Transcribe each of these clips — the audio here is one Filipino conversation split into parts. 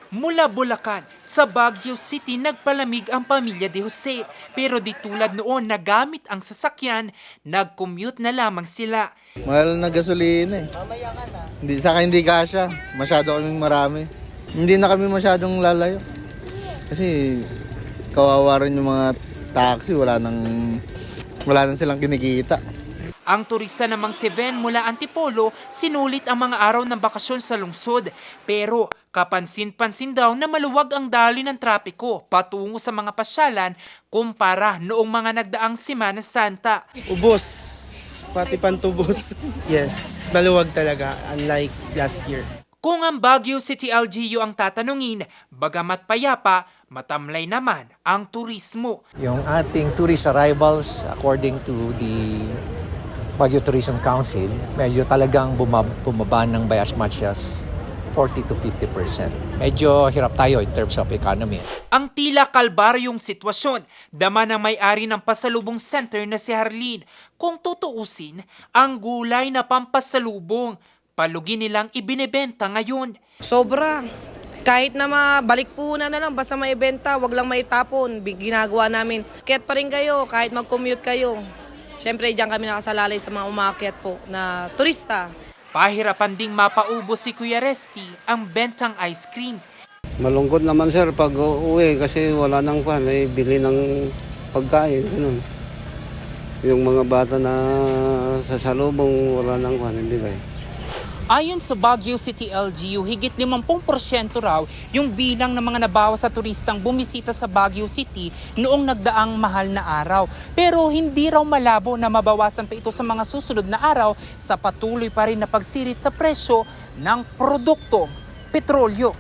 Mula Bulacan, sa Baguio City nagpalamig ang pamilya de Jose. Pero di tulad noon na gamit ang sasakyan, nag-commute na lamang sila. Mahal na gasolina eh. Hindi kasya. Masyado kaming marami. Hindi na kami masyadong lalayo. Kasi kawawa rin yung mga taxi. Wala nang silang kinikita. Ang turista namang si Ven mula Antipolo, sinulit ang mga araw ng bakasyon sa lungsod. Pero kapansin-pansin daw na maluwag ang daloy ng trapiko patungo sa mga pasyalan kumpara noong mga nagdaang Semana Santa. Ubos, pati pantubos. Yes, maluwag talaga, unlike last year. Kung ang Baguio City LGU ang tatanungin, bagamat payapa, matamlay naman ang turismo. Yung ating tourist arrivals, according to the Baguio Tourism Council, medyo talagang bumaba ng by as much as 40 to 50%. Medyo hirap tayo in terms of economy. Ang tila kalbaryong sitwasyon, dama ng may-ari ng pasalubong center na si Harleen. Kung tutuusin, ang gulay na pampasalubong, palugi nilang ibinebenta ngayon. Sobra. Kahit na mabalik po na lang, basta maibenta, wag lang maitapon, ginagawa namin. Kaya't pa rin kayo, kahit mag-commute kayo. Siyempre, diyan kami nakasalalay sa mga umakyat po na turista. Pahirapan ding mapaubos si Kuya Resty ang bentang ice cream. Malungkot naman sir pag uwi kasi wala nang bili ng pagkain. Ganun. Yung mga bata na sa salubong wala nang ibigay. Ayon sa Baguio City LGU, higit 50% raw yung bilang ng mga nabawas sa turistang bumisita sa Baguio City noong nagdaang mahal na araw. Pero hindi raw malabo na mabawasan pa ito sa mga susunod na araw sa patuloy pa rin na pagsirit sa presyo ng produktong petrolyo.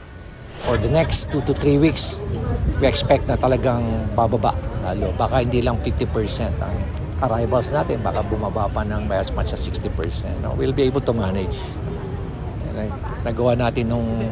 For the next 2 to 3 weeks, we expect na talagang bababa. Lalo, baka hindi lang 50% ang arrivals natin, baka bumaba pa ng by as much as 60%. No? We'll be able to manage. Nagawa natin nung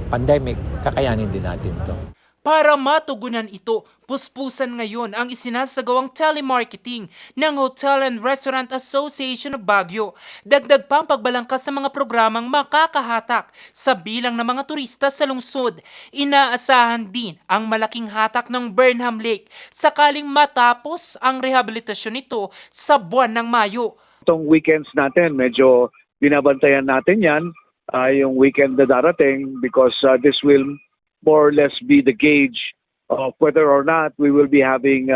pandemic, kakayanin din natin to. Para matugunan ito, puspusan ngayon ang isinasagawang telemarketing ng Hotel and Restaurant Association of Baguio. Dagdag pa ang pagbalangkas sa mga programang makakahatak sa bilang ng mga turista sa lungsod. Inaasahan din ang malaking hatak ng Burnham Lake sakaling matapos ang rehabilitasyon nito sa buwan ng Mayo. Itong weekends natin, medyo binabantayan natin yan. Yung weekend na darating because this will more or less be the gauge of whether or not we will be having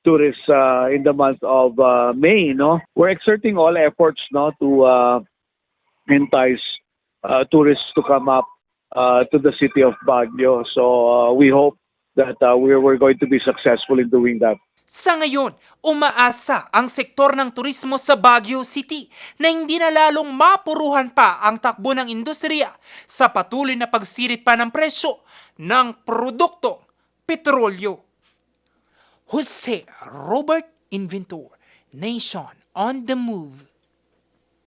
tourists in the month of May. No, we're exerting all efforts to entice tourists to come up to the city of Baguio. So we hope that we're going to be successful in doing that. Sa ngayon, umaasa ang sektor ng turismo sa Baguio City na hindi na lalong mapuruhan pa ang takbo ng industriya sa patuloy na pagsirit pa ng presyo ng produktong petrolyo. Jose Robert Inventor, Nation on the Move.